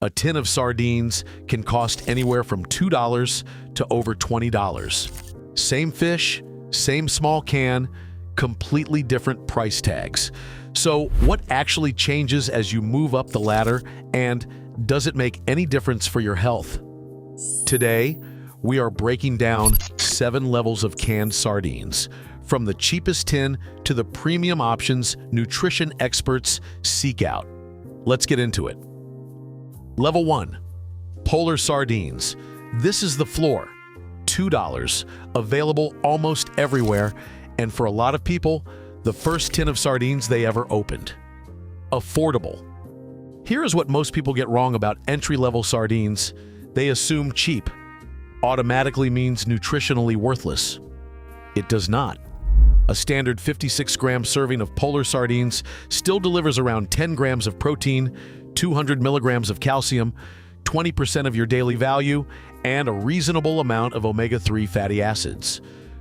A tin of sardines can cost anywhere from $2 to over $20. Same fish, same small can, completely different price tags. So what actually changes as you move up the ladder, and does it make any difference for your health? Today, we are breaking down 7 levels of canned sardines, from the cheapest tin to the premium options nutrition experts seek out. Let's get into it. Level 1. Polar sardines. This is the floor. $2, available almost everywhere, and for a lot of people, the first tin of sardines they ever opened. Affordable. Here is what most people get wrong about entry-level sardines. They assume cheap automatically means nutritionally worthless. It does not. A standard 56-gram serving of polar sardines still delivers around 10 grams of protein, 200 milligrams of calcium, 20% of your daily value, and a reasonable amount of omega-3 fatty acids.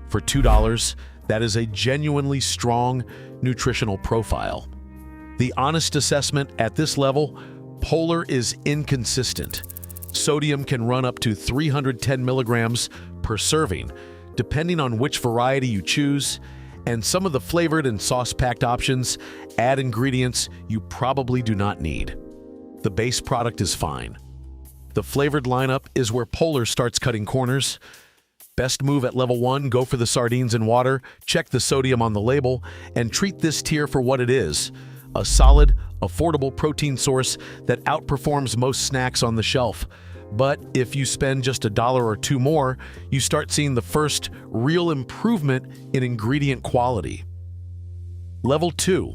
For $2, that is a genuinely strong nutritional profile. The honest assessment at this level, Polar is inconsistent. Sodium can run up to 310 milligrams per serving, depending on which variety you choose, and some of the flavored and sauce-packed options add ingredients you probably do not need. The base product is fine. The flavored lineup is where Polar starts cutting corners. Best move at level 1, go for the sardines in water, check the sodium on the label, and treat this tier for what it is: a solid, affordable protein source that outperforms most snacks on the shelf. But if you spend just $1 or $2 more, you start seeing the first real improvement in ingredient quality. Level 2,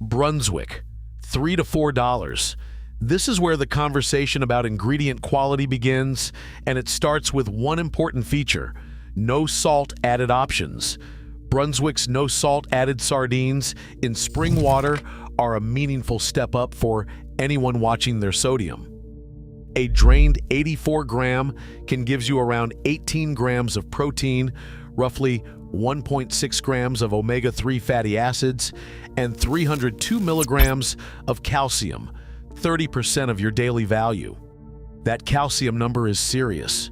Brunswick, $3 to $4. This is where the conversation about ingredient quality begins, and it starts with one important feature: no salt added options. Brunswick's no salt added sardines in spring water are a meaningful step up for anyone watching their sodium. A drained 84-gram can give you around 18 grams of protein, roughly 1.6 grams of omega-3 fatty acids, and 302 milligrams of calcium, 30% of your daily value. That calcium number is serious.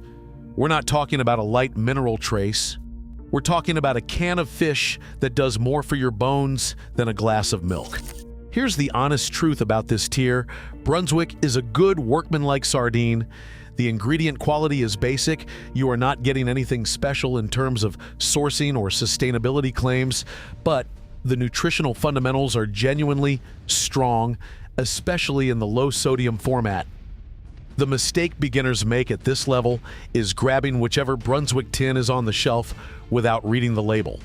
We're not talking about a light mineral trace. We're talking about a can of fish that does more for your bones than a glass of milk. Here's the honest truth about this tier: Brunswick is a good workmanlike sardine. The ingredient quality is basic. You are not getting anything special in terms of sourcing or sustainability claims, but the nutritional fundamentals are genuinely strong, especially in the low-sodium format. The mistake beginners make at this level is grabbing whichever Brunswick tin is on the shelf without reading the label.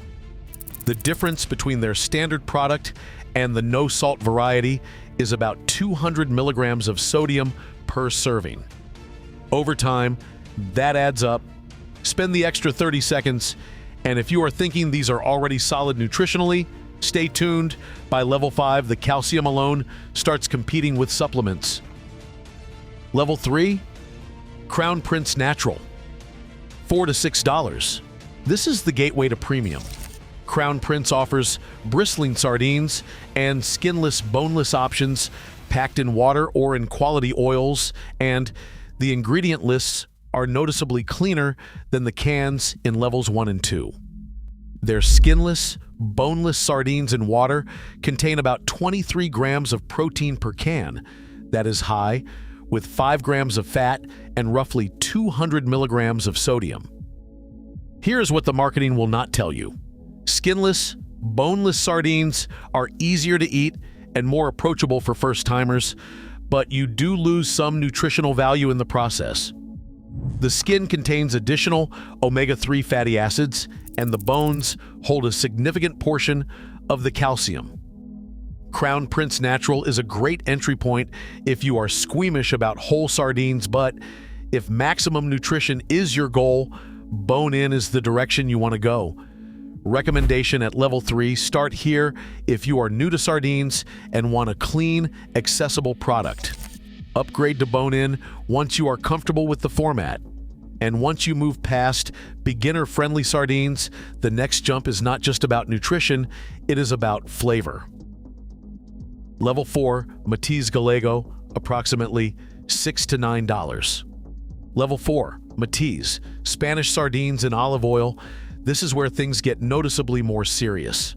The difference between their standard product and the no-salt variety is about 200 milligrams of sodium per serving. Over time, that adds up. Spend the extra 30 seconds, and if you are thinking these are already solid nutritionally, stay tuned. By level 5, the calcium alone starts competing with supplements. Level 3, Crown Prince Natural, $4 to $6. This is the gateway to premium. Crown Prince offers bristling sardines and skinless, boneless options packed in water or in quality oils, and the ingredient lists are noticeably cleaner than the cans in levels 1 and 2. Their skinless, boneless sardines in water contain about 23 grams of protein per can. That is high, with 5 grams of fat and roughly 200 milligrams of sodium. Here's what the marketing will not tell you: skinless, boneless sardines are easier to eat and more approachable for first-timers, but you do lose some nutritional value in the process. The skin contains additional omega-3 fatty acids, and the bones hold a significant portion of the calcium. Crown Prince Natural is a great entry point if you are squeamish about whole sardines, but if maximum nutrition is your goal, bone-in is the direction you want to go. Recommendation at level 3, start here if you are new to sardines and want a clean, accessible product. Upgrade to bone-in once you are comfortable with the format. And once you move past beginner-friendly sardines, the next jump is not just about nutrition, it is about flavor. Level 4, Matiz Gallego, approximately $6 to $9. Level 4, Matiz, Spanish sardines in olive oil. This is where things get noticeably more serious.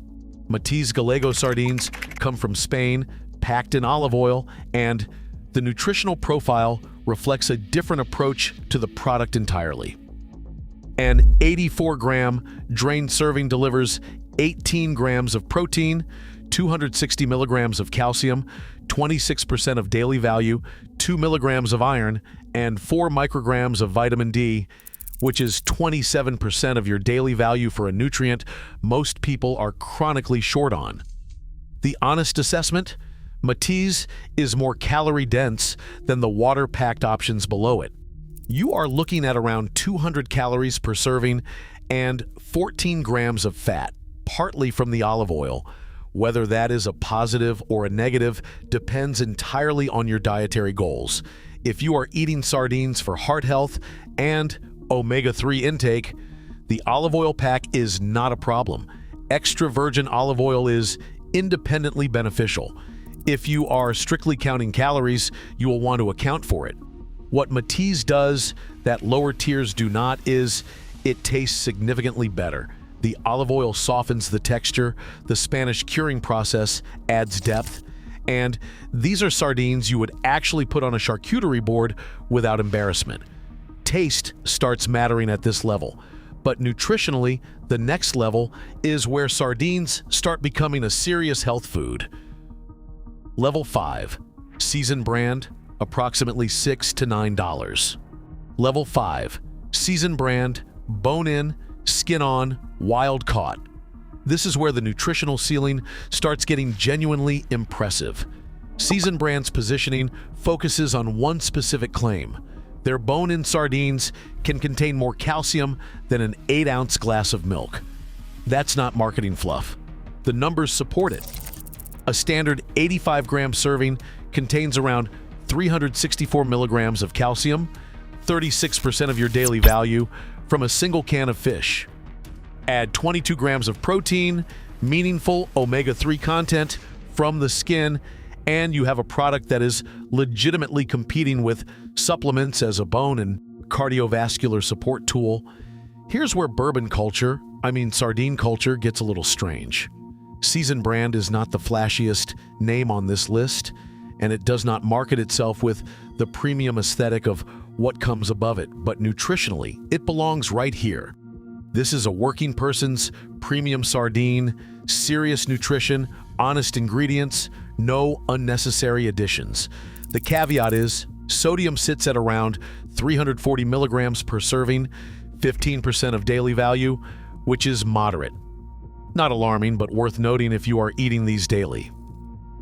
Matiz Gallego sardines come from Spain, packed in olive oil, and the nutritional profile reflects a different approach to the product entirely. An 84-gram drained serving delivers 18 grams of protein, 260 milligrams of calcium, 26% of daily value, 2 milligrams of iron, and 4 micrograms of vitamin D, which is 27% of your daily value for a nutrient most people are chronically short on. The honest assessment? Matiz is more calorie-dense than the water-packed options below it. You are looking at around 200 calories per serving and 14 grams of fat, partly from the olive oil. Whether that is a positive or a negative depends entirely on your dietary goals. If you are eating sardines for heart health and omega-3 intake, the olive oil pack is not a problem. Extra virgin olive oil is independently beneficial. If you are strictly counting calories, you will want to account for it. What Matiz does that lower tiers do not is it tastes significantly better. The olive oil softens the texture, the Spanish curing process adds depth, and these are sardines you would actually put on a charcuterie board without embarrassment. Taste starts mattering at this level, but nutritionally, the next level is where sardines start becoming a serious health food. Level 5, seasoned brand, approximately $6 to $9. Level 5, seasoned brand, bone-in, skin-on, wild-caught. This is where the nutritional ceiling starts getting genuinely impressive. Seasoned brand's positioning focuses on one specific claim. Their bone-in sardines can contain more calcium than an 8-ounce glass of milk. That's not marketing fluff. The numbers support it. A standard 85-gram serving contains around 364 milligrams of calcium, 36% of your daily value from a single can of fish. Add 22 grams of protein, meaningful omega-3 content from the skin, and you have a product that is legitimately competing with supplements as a bone and cardiovascular support tool. Here's where sardine culture gets a little strange. Seasoned brand is not the flashiest name on this list, and it does not market itself with the premium aesthetic of what comes above it, but nutritionally, it belongs right here. This is a working person's premium sardine, serious nutrition, honest ingredients, no unnecessary additions. The caveat is, sodium sits at around 340 milligrams per serving, 15% of daily value, which is moderate. Not alarming, but worth noting if you are eating these daily.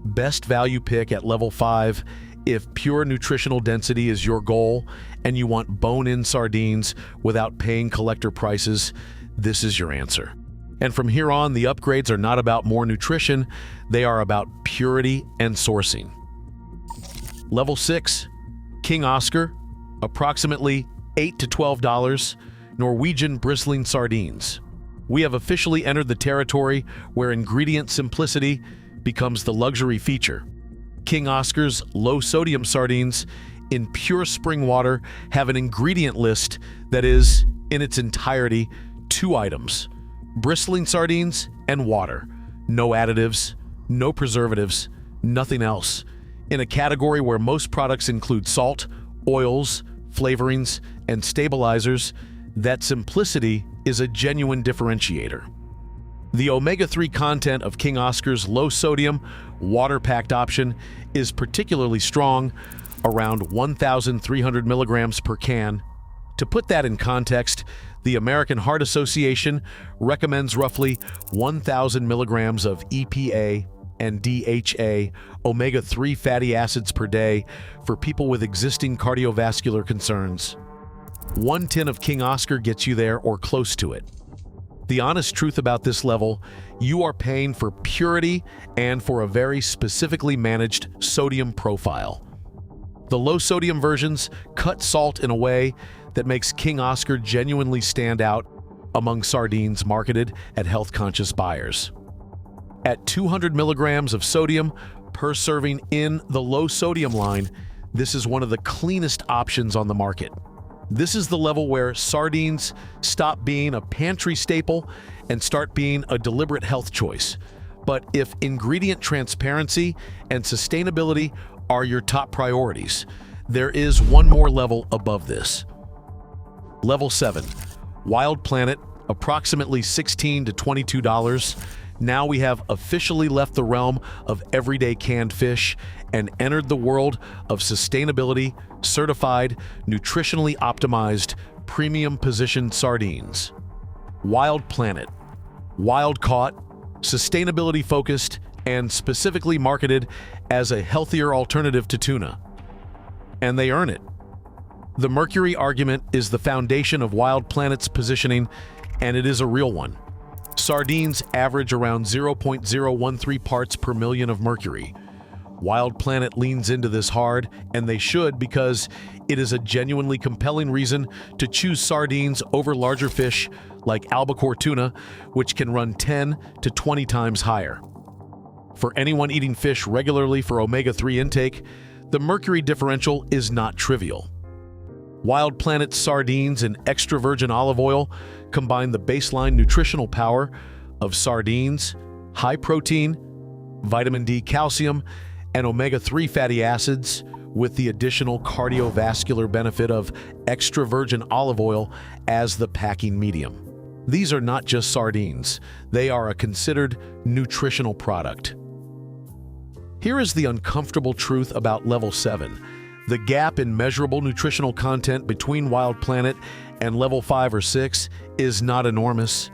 Best value pick at level 5, if pure nutritional density is your goal and you want bone-in sardines without paying collector prices, this is your answer. And from here on, the upgrades are not about more nutrition, they are about purity and sourcing. Level 6, King Oscar, approximately $8 to $12, Norwegian bristling sardines. We have officially entered the territory where ingredient simplicity becomes the luxury feature. King Oscar's low-sodium sardines in pure spring water have an ingredient list that is, in its entirety, 2 items: bristling sardines and water. No additives, no preservatives, nothing else. In a category where most products include salt, oils, flavorings, and stabilizers, that simplicity is a genuine differentiator. The omega-3 content of King Oscar's low-sodium, water-packed option is particularly strong, around 1,300 milligrams per can. To put that in context, the American Heart Association recommends roughly 1,000 milligrams of EPA and DHA, omega-3 fatty acids per day for people with existing cardiovascular concerns. 1 tin of King Oscar gets you there or close to it. The honest truth about this level, you are paying for purity and for a very specifically managed sodium profile. The low-sodium versions cut salt in a way that makes King Oscar genuinely stand out among sardines marketed at health-conscious buyers. At 200 milligrams of sodium per serving in the low-sodium line, This is one of the cleanest options on the market. This is the level where sardines stop being a pantry staple and start being a deliberate health choice. But if ingredient transparency and sustainability are your top priorities, there is one more level above this. Level 7, Wild Planet, approximately $16 to $22. Now we have officially left the realm of everyday canned fish and entered the world of sustainability, certified, nutritionally optimized, premium positioned sardines. Wild Planet, wild caught, sustainability focused, and specifically marketed as a healthier alternative to tuna. And they earn it. The mercury argument is the foundation of Wild Planet's positioning, and it is a real one. Sardines average around 0.013 parts per million of mercury. Wild Planet leans into this hard, and they should, because it is a genuinely compelling reason to choose sardines over larger fish like albacore tuna, which can run 10 to 20 times higher. For anyone eating fish regularly for omega-3 intake, the mercury differential is not trivial. Wild Planet sardines and extra virgin olive oil combine the baseline nutritional power of sardines, high protein, vitamin D, calcium, and omega-3 fatty acids with the additional cardiovascular benefit of extra virgin olive oil as the packing medium. These are not just sardines, they are a considered nutritional product. Here is the uncomfortable truth about Level 7. The gap in measurable nutritional content between Wild Planet and Level 5 or 6 is not enormous.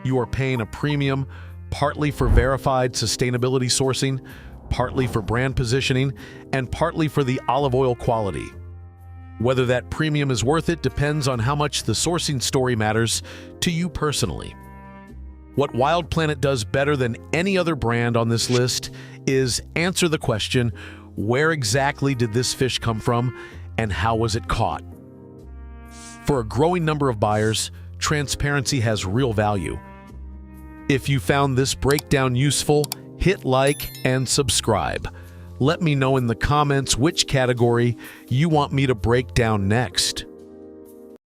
You are paying a premium, partly for verified sustainability sourcing, partly for brand positioning, and partly for the olive oil quality. Whether that premium is worth it depends on how much the sourcing story matters to you personally. What Wild Planet does better than any other brand on this list is answer the question, where exactly did this fish come from and how was it caught? For a growing number of buyers, transparency has real value. If you found this breakdown useful, hit like and subscribe. Let me know in the comments which category you want me to break down next.